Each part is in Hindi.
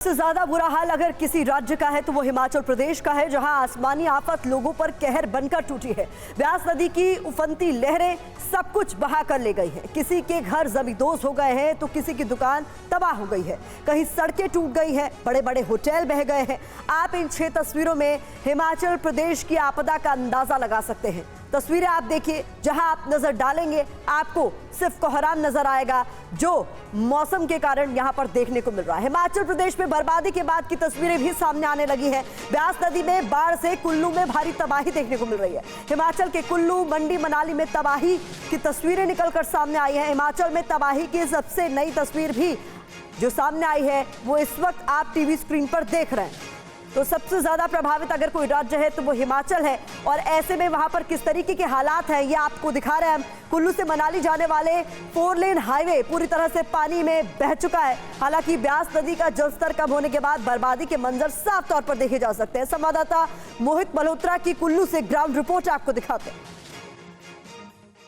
सबसे ज्यादा बुरा हाल अगर किसी राज्य का है तो वो हिमाचल प्रदेश का है, जहां आसमानी आफत लोगों पर कहर बनकर टूटी है। ब्यास नदी की उफनती लहरें सब कुछ बहा कर ले गई हैं। किसी के घर जमींदोज हो गए हैं तो किसी की दुकान तबाह हो गई है, कहीं सड़कें टूट गई हैं, बड़े बड़े होटल बह गए हैं। आप इन 6 तस्वीरों में हिमाचल प्रदेश की आपदा का अंदाजा लगा सकते हैं। तस्वीरें आप देखिए, जहां आप नजर डालेंगे आपको सिर्फ कोहराम नजर आएगा, जो मौसम के कारण यहां पर देखने को मिल रहा है। हिमाचल प्रदेश में बर्बादी के बाद की तस्वीरें भी सामने आने लगी है। ब्यास नदी में बाढ़ से कुल्लू में भारी तबाही देखने को मिल रही है। हिमाचल के कुल्लू, मंडी, मनाली में तबाही की तस्वीरें निकलकर सामने आई है। हिमाचल में तबाही की सबसे नई तस्वीर भी जो सामने आई है वो इस वक्त आप टीवी स्क्रीन पर देख रहे हैं। तो सबसे ज्यादा प्रभावित अगर कोई राज्य है तो वो हिमाचल है, और ऐसे में वहां पर किस तरीके के हालात हैं ये आपको दिखा रहे हैं हम। कुल्लू से मनाली जाने वाले 4 लेन हाईवे पूरी तरह से पानी में बह चुका है। हालांकि ब्यास नदी का जलस्तर कम होने के बाद बर्बादी के मंजर साफ तौर पर देखे जा सकते हैं। संवाददाता मोहित मल्होत्रा की कुल्लू से ग्राउंड रिपोर्ट आपको दिखाते हैं।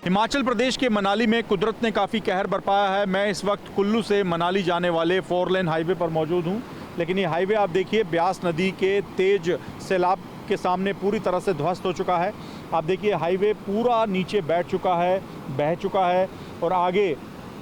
हिमाचल प्रदेश के मनाली में कुदरत ने काफ़ी कहर बरपाया है। मैं इस वक्त कुल्लू से मनाली जाने वाले 4 लेन हाईवे पर मौजूद हूं, लेकिन ये हाईवे आप देखिए ब्यास नदी के तेज सैलाब के सामने पूरी तरह से ध्वस्त हो चुका है। आप देखिए हाईवे पूरा नीचे बैठ चुका है, बह चुका है, और आगे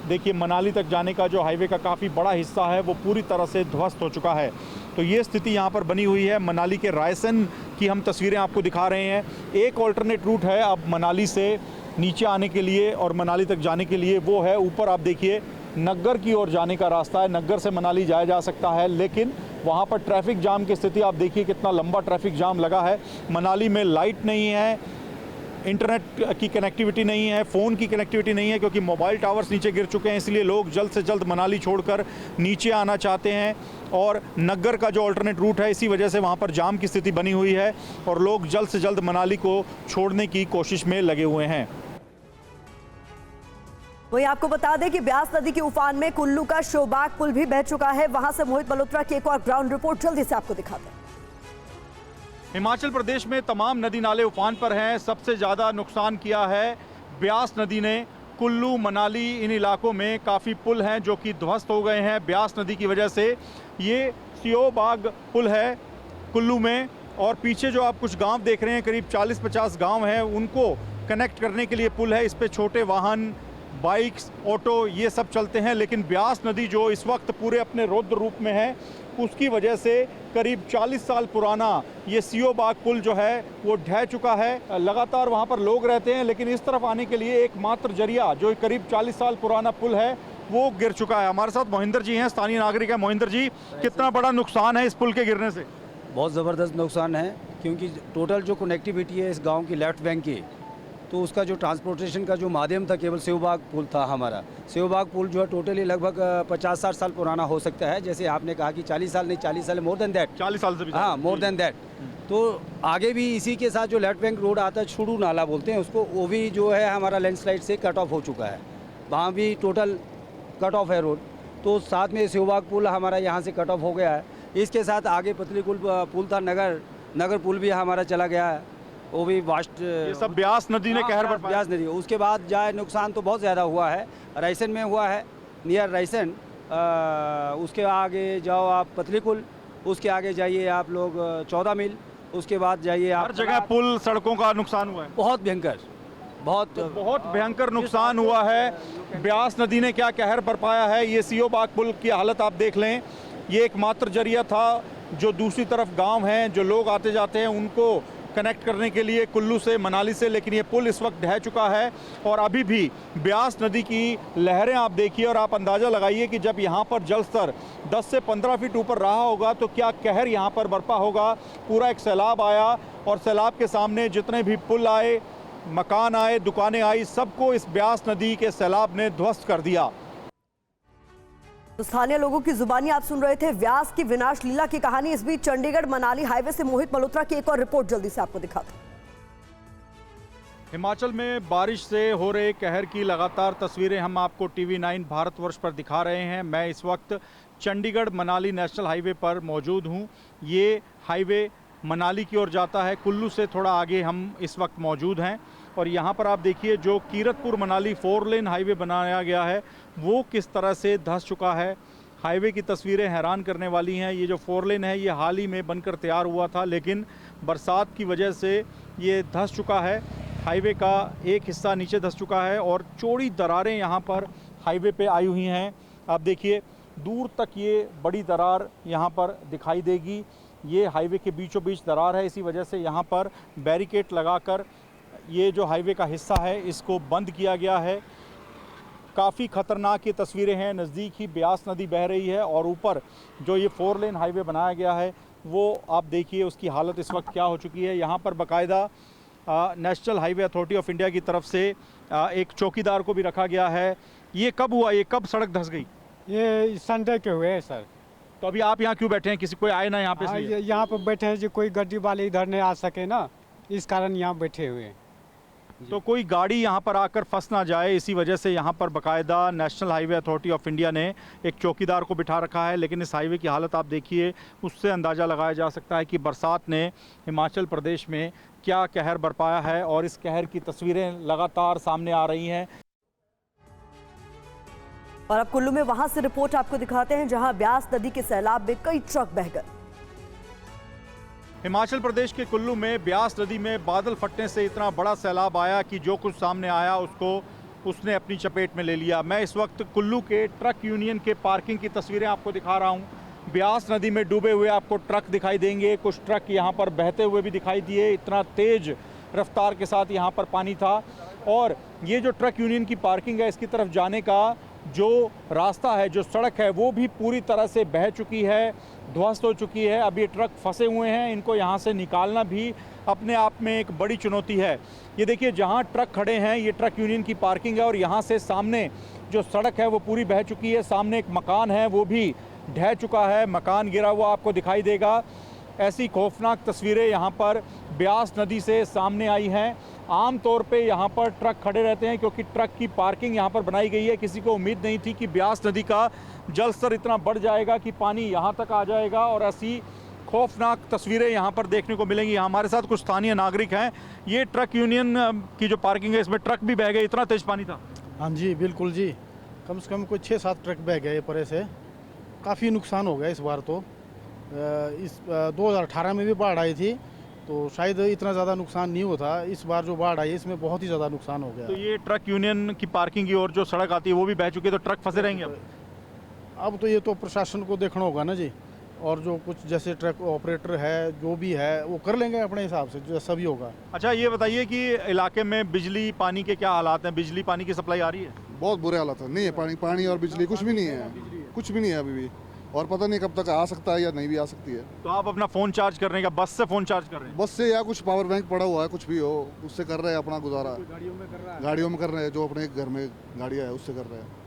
देखिए मनाली तक जाने का जो हाईवे का काफ़ी बड़ा हिस्सा है वो पूरी तरह से ध्वस्त हो चुका है। तो ये स्थिति यहाँ पर बनी हुई है। मनाली के रायसन की हम तस्वीरें आपको दिखा रहे हैं। एक ऑल्टरनेट रूट है अब मनाली से नीचे आने के लिए और मनाली तक जाने के लिए, वो है ऊपर आप देखिए नग्गर की ओर जाने का रास्ता है। नग्गर से मनाली जाया जा सकता है, लेकिन वहाँ पर ट्रैफिक जाम की स्थिति आप देखिए, कितना लंबा ट्रैफिक जाम लगा है। मनाली में लाइट नहीं है, इंटरनेट की कनेक्टिविटी नहीं है, फ़ोन की कनेक्टिविटी नहीं है, क्योंकि मोबाइल टावर्स नीचे गिर चुके हैं। इसलिए लोग जल्द से जल्द मनाली छोड़कर नीचे आना चाहते हैं, और नग्गर का जो अल्टरनेट रूट है इसी वजह से वहाँ पर जाम की स्थिति बनी हुई है, और लोग जल्द से जल्द मनाली को छोड़ने की कोशिश में लगे हुए हैं। वहीं आपको बता दें कि ब्यास नदी के उफान में कुल्लू का शोबाग पुल भी बह चुका है। वहां से मोहित मल्होत्रा की एक और ग्राउंड रिपोर्ट जल्दी से आपको दिखाते हैं। हिमाचल प्रदेश में तमाम नदी नाले उफान पर हैं। सबसे ज़्यादा नुकसान किया है ब्यास नदी ने। कुल्लू, मनाली, इन इलाकों में काफ़ी पुल हैं जो कि ध्वस्त हो गए हैं ब्यास नदी की वजह से। ये सियोबाग पुल है कुल्लू में, और पीछे जो आप कुछ गांव देख रहे हैं, करीब 40-50 गांव हैं, उनको कनेक्ट करने के लिए पुल है। इस पे छोटे वाहन, बाइक्स, ऑटो ये सब चलते हैं। लेकिन ब्यास नदी जो इस वक्त पूरे अपने रौद्र रूप में है, उसकी वजह से करीब 40 साल पुराना ये सियोबाग पुल जो है वो ढह चुका है। लगातार वहाँ पर लोग रहते हैं, लेकिन इस तरफ आने के लिए एकमात्र जरिया जो करीब 40 साल पुराना पुल है वो गिर चुका है। हमारे साथ मोहिंदर जी हैं, स्थानीय नागरिक है। मोहिंदर जी, कितना बड़ा नुकसान है इस पुल के गिरने से? बहुत ज़बरदस्त नुकसान है, क्योंकि टोटल जो कनेक्टिविटी है इस गांव की लेफ्ट बैंक की, तो उसका जो ट्रांसपोर्टेशन का जो माध्यम था केवल सियोबाग पुल था हमारा। सियोबाग पुल जो है टोटली लगभग 50-60 साल पुराना हो सकता है। जैसे आपने कहा कि 40 साल नहीं, 40 साल मोर देन दैट, 40 साल से भी, हाँ मोर देन दैट। तो आगे भी इसी के साथ जो लेफ्ट बैंक रोड आता है, छुड़ू नाला बोलते हैं उसको, वो भी जो है हमारा लैंडस्लाइड से कट ऑफ हो चुका है। वहाँ भी टोटल कट ऑफ है रोड। तो साथ में सियोबाग पुल हमारा यहाँ से कट ऑफ हो गया है। इसके साथ आगे पतली पुल था, नगर पुल भी हमारा चला गया है, वो भी वास्ट। ये सब ब्यास नदी ने कहर बरपाया। ब्यास नदी। उसके बाद जाए नुकसान तो बहुत ज़्यादा हुआ है। रायसन में हुआ है, नियर रायसन। उसके आगे जाओ आप पतली पुल, उसके आगे जाइए आप लोग 14 मील, उसके बाद जाइए आप। हर जगह पुल, सड़कों का नुकसान हुआ है। बहुत भयंकर, बहुत भयंकर नुकसान हुआ है। ब्यास नदी ने क्या कहर बरपाया है। ये सियोबाग पुल की हालत आप देख लें। ये एकमात्र जरिया था जो दूसरी तरफ गांव हैं, जो लोग आते जाते हैं, उनको कनेक्ट करने के लिए कुल्लू से, मनाली से। लेकिन ये पुल इस वक्त ढह चुका है, और अभी भी ब्यास नदी की लहरें आप देखिए, और आप अंदाज़ा लगाइए कि जब यहाँ पर जलस्तर 10 से 15 फीट ऊपर रहा होगा तो क्या कहर यहाँ पर बरपा होगा। पूरा एक सैलाब आया, और सैलाब के सामने जितने भी पुल आए, मकान आए, दुकानें आई, सबको इस ब्यास नदी के सैलाब ने ध्वस्त कर दिया। तो स्थानीय लोगों की जुबानी आप सुन रहे थे, व्यास की विनाश लीला की कहानी। इस बीच चंडीगढ़ मनाली हाईवे से मोहित मल्होत्रा की एक और रिपोर्ट जल्दी से आपको दिखाते हैं। हिमाचल में बारिश से हो रहे कहर की लगातार तस्वीरें हम आपको TV9 भारतवर्ष पर दिखा रहे हैं। मैं इस वक्त चंडीगढ़ मनाली नेशनल हाईवे पर मौजूद हूं। ये हाईवे मनाली की ओर जाता है। कुल्लू से थोड़ा आगे हम इस वक्त मौजूद हैं, और यहाँ पर आप देखिए जो कीरतपुर मनाली 4 लेन हाईवे बनाया गया है वो किस तरह से धंस चुका है। हाईवे की तस्वीरें हैरान करने वाली हैं। ये जो 4 लेन है ये हाल ही में बनकर तैयार हुआ था, लेकिन बरसात की वजह से ये धंस चुका है। हाईवे का एक हिस्सा नीचे धंस चुका है और चौड़ी दरारें यहाँ पर हाईवे पे आई हुई हैं। आप देखिए दूर तक ये बड़ी दरार यहाँ पर दिखाई देगी। ये हाईवे के बीचों बीच दरार है, इसी वजह से यहाँ पर बैरिकेड लगाकर ये जो हाईवे का हिस्सा है इसको बंद किया गया है। काफ़ी ख़तरनाक ये तस्वीरें हैं। नज़दीक ही ब्यास नदी बह रही है और ऊपर जो ये 4 लेन हाईवे बनाया गया है वो आप देखिए उसकी हालत इस वक्त क्या हो चुकी है। यहाँ पर बाकायदा national highway authority of India की तरफ से एक चौकीदार को भी रखा गया है। ये कब हुआ, ये कब सड़क धंस गई? ये संडे के हुए हैं सर। तो अभी आप यहाँ क्यों बैठे हैं? किसी कोई आए ना यहाँ पे? हाँ, यहाँ पर बैठे हैं जो कोई गड्डी वाले इधर नहीं आ सके ना, इस कारण यहाँ बैठे हुए हैं। तो कोई गाड़ी यहाँ पर आकर फंस ना जाए, इसी वजह से यहाँ पर बाकायदा national highway authority of India ने एक चौकीदार को बिठा रखा है। लेकिन इस हाईवे की हालत आप देखिए, उससे अंदाज़ा लगाया जा सकता है कि बरसात ने हिमाचल प्रदेश में क्या कहर बरपाया है और इस कहर की तस्वीरें लगातार सामने आ रही हैं। और अब कुल्लू में वहां से रिपोर्ट आपको दिखाते हैं जहां ब्यास नदी के सैलाब में कई ट्रक बह गए। हिमाचल प्रदेश के कुल्लू में ब्यास नदी में बादल फटने से इतना बड़ा सैलाब आया कि जो कुछ सामने आया उसने अपनी चपेट में ले लिया। मैं इस वक्त कुल्लू के ट्रक यूनियन के पार्किंग की तस्वीरें आपको दिखा रहा हूं। ब्यास नदी में डूबे हुए आपको ट्रक दिखाई देंगे, कुछ ट्रक यहाँ पर बहते हुए भी दिखाई दिए। इतना तेज रफ्तार के साथ यहाँ पर पानी था और ये जो ट्रक यूनियन की पार्किंग है इसकी तरफ जाने का जो रास्ता है, जो सड़क है, वो भी पूरी तरह से बह चुकी है, ध्वस्त हो चुकी है। अब ये ट्रक फंसे हुए हैं, इनको यहाँ से निकालना भी अपने आप में एक बड़ी चुनौती है। ये देखिए जहाँ ट्रक खड़े हैं ये ट्रक यूनियन की पार्किंग है और यहाँ से सामने जो सड़क है वो पूरी बह चुकी है। सामने एक मकान है वो भी ढह चुका है, मकान गिरा हुआ आपको दिखाई देगा। ऐसी खौफनाक तस्वीरें यहाँ पर ब्यास नदी से सामने आई हैं। आम तौर पे यहाँ पर ट्रक खड़े रहते हैं क्योंकि ट्रक की पार्किंग यहाँ पर बनाई गई है। किसी को उम्मीद नहीं थी कि ब्यास नदी का जल स्तर इतना बढ़ जाएगा कि पानी यहाँ तक आ जाएगा और ऐसी खौफनाक तस्वीरें यहाँ पर देखने को मिलेंगी। हमारे साथ कुछ स्थानीय नागरिक हैं। ये ट्रक यूनियन की जो पार्किंग है इसमें ट्रक भी बह गए, इतना तेज पानी था? हाँ जी बिल्कुल जी, कम से कम कोई 6-7 ट्रक बह गए परे से। काफ़ी नुकसान हो गया इस बार तो। इस 2018 में भी बाढ़ आई थी तो शायद इतना ज़्यादा नुकसान नहीं होता। इस बार जो बाढ़ आई है इसमें बहुत ही ज़्यादा नुकसान हो गया। तो ये ट्रक यूनियन की पार्किंग की और जो सड़क आती है वो भी बह चुकी है, तो ट्रक फंसे रहेंगे अब तो ये तो प्रशासन को देखना होगा ना जी, और जो कुछ जैसे ट्रक ऑपरेटर है जो भी है वो कर लेंगे अपने हिसाब से, जैसा भी होगा। अच्छा ये बताइए कि इलाके में बिजली पानी के क्या हालात हैं? बिजली पानी की सप्लाई आ रही है? बहुत बुरे हालात है, नहीं है पानी और बिजली कुछ भी नहीं है, कुछ भी नहीं है अभी भी, और पता नहीं कब तक आ सकता है या नहीं भी आ सकती है। तो आप अपना फ़ोन चार्ज करने का बस से फ़ोन चार्ज कर रहे हैं? बस से या कुछ पावर बैंक पड़ा हुआ है, कुछ भी हो उससे कर रहे हैं अपना गुजारा। गाड़ियों में कर रहे हैं, जो अपने घर में गाड़ियाँ है उससे कर रहे हैं।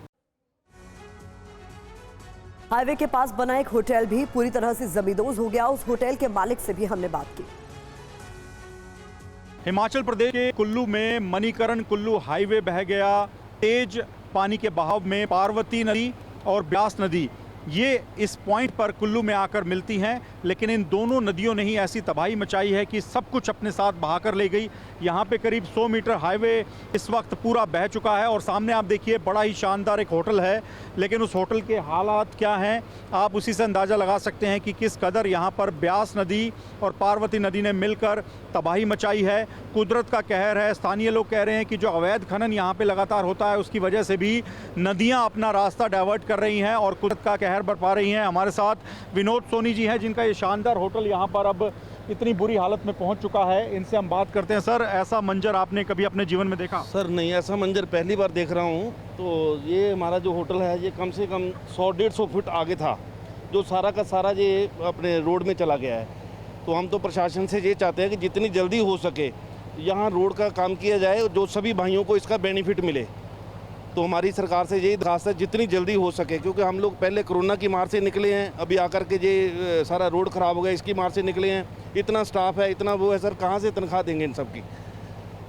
हाईवे के पास बना एक होटल भी पूरी तरह से जमींदोज हो गया। उस होटल के मालिक से भी हमने बात की। हिमाचल प्रदेश के कुल्लू में मणिकरण कुल्लू हाईवे बह गया। तेज पानी के बहाव में पार्वती नदी और ब्यास नदी ये इस पॉइंट पर कुल्लू में आकर मिलती हैं, लेकिन इन दोनों नदियों ने ही ऐसी तबाही मचाई है कि सब कुछ अपने साथ बहाकर ले गई। यहाँ पे करीब 100 मीटर हाईवे इस वक्त पूरा बह चुका है और सामने आप देखिए बड़ा ही शानदार एक होटल है, लेकिन उस होटल के हालात क्या हैं आप उसी से अंदाज़ा लगा सकते हैं कि किस कदर यहाँ पर ब्यास नदी और पार्वती नदी ने मिलकर तबाही मचाई है। कुदरत का कहर है। स्थानीय लोग कह रहे हैं कि जो अवैध खनन यहाँ पे लगातार होता है उसकी वजह से भी नदियाँ अपना रास्ता डाइवर्ट कर रही हैं और कुदरत का कहर बरपा रही हैं। हमारे साथ विनोद सोनी जी हैं जिनका ये शानदार होटल यहाँ पर अब इतनी बुरी हालत में पहुँच चुका है। इनसे हम बात करते हैं। सर ऐसा मंजर आपने कभी अपने जीवन में देखा? सर नहीं, ऐसा मंजर पहली बार देख रहा हूँ। तो ये हमारा जो होटल है ये कम से कम 100-150 फुट आगे था, जो सारा का सारा ये अपने रोड में चला गया है। तो हम तो प्रशासन से ये चाहते हैं कि जितनी जल्दी हो सके यहाँ रोड का काम किया जाए, जो सभी भाइयों को इसका बेनिफिट मिले। तो हमारी सरकार से यही दरख्वास्त है जितनी जल्दी हो सके, क्योंकि हम लोग पहले कोरोना की मार से निकले हैं, अभी आकर के ये सारा रोड ख़राब हो गया इसकी मार से निकले हैं। इतना स्टाफ है, इतना वो है सर, कहाँ से तनख्वाह देंगे इन सब की?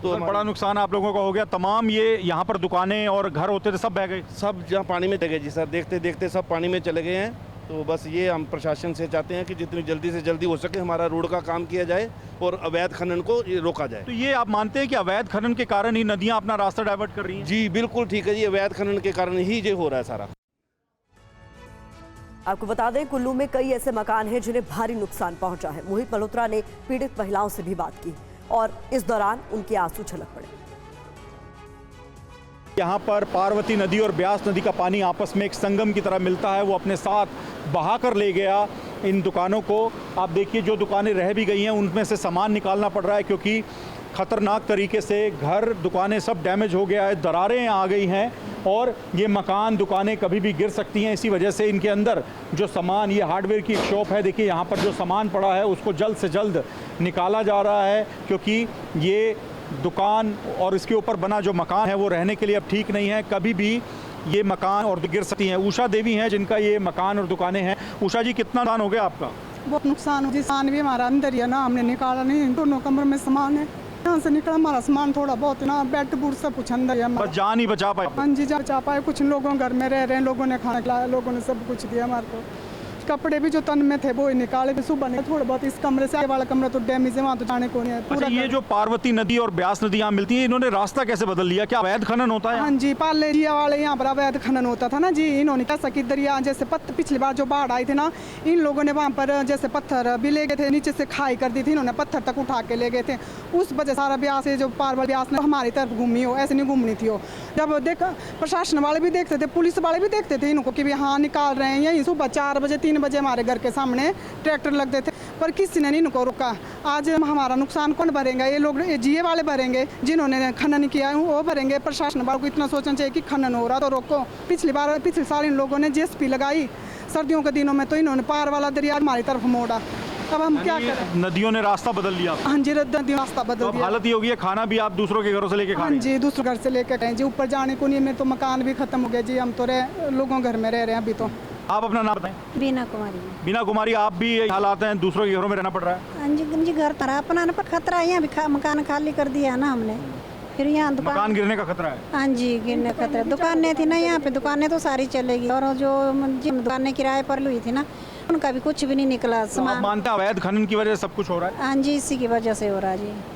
तो बड़ा नुकसान आप लोगों का हो गया। तमाम ये यहाँ पर दुकानें और घर होते थे सब बह गए? सब जहाँ पानी में चले गए जी सर, देखते देखते सब पानी में चले गए हैं। तो बस ये हम प्रशासन से चाहते हैं कि जितनी जल्दी से जल्दी हो सके हमारा रोड का काम किया जाए और अवैध खनन को ये रोका जाए। तो ये आप मानते हैं कि अवैध खनन के कारण ही नदियाँ अपना रास्ता डाइवर्ट कर रही हैं? जी बिल्कुल ठीक है जी, अवैध खनन के कारण ही ये हो रहा है सारा। आपको बता दें, कुल्लू में कई ऐसे मकान हैं जिन्हें भारी नुकसान पहुंचा है। मोहित मल्होत्रा ने पीड़ित महिलाओं से भी बात की और इस दौरान उनके आंसू छलक पड़े। यहाँ पर पार्वती नदी और ब्यास नदी का पानी आपस में एक संगम की तरह मिलता है, वो अपने साथ बहा कर ले गया इन दुकानों को। आप देखिए, जो दुकानें रह भी गई हैं उनमें से सामान निकालना पड़ रहा है, क्योंकि खतरनाक तरीके से घर दुकानें सब डैमेज हो गया है, दरारें आ गई हैं और ये मकान दुकानें कभी भी गिर सकती हैं। इसी वजह से इनके अंदर जो सामान, ये हार्डवेयर की एक शॉप है, देखिए यहाँ पर जो सामान पड़ा है उसको जल्द से जल्द निकाला जा रहा है, क्योंकि ये दुकान और इसके ऊपर बना जो मकान है वो रहने के लिए अब ठीक नहीं है। कभी भी ये मकान और गिर सकती हैं। उषा देवी हैं जिनका ये मकान और दुकानें हैं। उषा जी, कितना नुकसान हो गया आपका? बहुत नुकसान हो जी। सामान भी हमारा अंदर ही है ना, हमने निकाला नहीं। दोनों कमरे में सामान है, यहाँ से निकला हमारा सामान थोड़ा बहुत ना, बेड बूट सब कुछ अंदर है। बस जान ही बचा पाए? हाँ जी, बचा पाए। कुछ लोगों घर में रह रहे हैं, लोगों ने खाना खिलाया, लोगों ने सब कुछ दिया हमारे को। कपड़े भी जो तन में थे वो ही निकाले। सुबह ने थोड़ा बहुत इस कमरे से आगे वाला कमरा तो डैमेज है, वहाँ तो जाने को नहीं है। अच्छा, ये जो पार्वती नदी और ब्यास नदी यहाँ मिलती है, इन्होंने रास्ता कैसे बदल लिया? क्या अवैध खनन होता है? हाँ जी, पाले जिया वाले यहाँ पर अवैध खनन होता था ना जी। इन्होंने कैसा कि दरिया जैसे पिछली बार जो बाढ़ आई थी ना, इन लोगों ने वहाँ पर जैसे पत्थर भी ले गए थे, नीचे से खाई कर दी थी, इन्होंने पत्थर तक उठा के ले गए थे। उस वजह सारा ब्यास से जो पार्वती ब्यास ने हमारी तरफ घूमी हो, ऐसे नहीं घूमनी थी हो। जब देखा प्रशासन वाले भी देखते थे, पुलिस वाले भी देखते थे इनको कि हाँ निकाल रहे हैं। यही सुबह 4 बजे 3 बजे हमारे घर के सामने ट्रैक्टर लगते थे, पर किसी ने नहीं इनको रोका। आज हमारा नुकसान कौन भरेगा? ये लोग जिए वाले भरेंगे, जिन्होंने खनन किया है वो भरेंगे। प्रशासन वालों को इतना सोचना चाहिए कि खनन हो रहा तो रोको। पिछले साल इन लोगों ने जेसीबी लगाई, सर्दियों के दिनों में तो इन्होंने पार वाला दरिया हमारी तरफ मोड़ा। अब हम क्या करें? नदियों ने रास्ता बदल लिया। हाँ जी, नदियों रास्ता बदल दिया। हालत ये होगी है, खाना भी आप दूसरों के घरों से लेके खा रहे हैं? हाँ जी, दूसरे घर से लेकर गए जी। ऊपर जाने को नहीं, मेरे तो मकान भी खत्म हो गया जी। हम तो लोगों घर में रह रहे हैं अभी तो। आप अपना नाम बताएं। बीना कुमारी। बीना कुमारी, आप भी ये हालात हैं, दूसरों के घरों में रहना पड़ रहा है? हाँ जी, घर तरह अपना पर खतरा है। यहाँ भी मकान खाली कर दिया है ना हमने, फिर यहाँ मकान गिरने का खतरा है? हाँ जी, गिरने का खतरा। दुकानें थी ना यहाँ पे, दुकानें तो सारी चलेगी, और जो जिन दुकानें किराए पर ली थी ना, उनका भी कुछ भी नहीं निकला सामान। मानते हैं अवैध खनन की वजह से सब कुछ हो रहा है? हाँ जी, इसी की वजह से हो रहा है जी।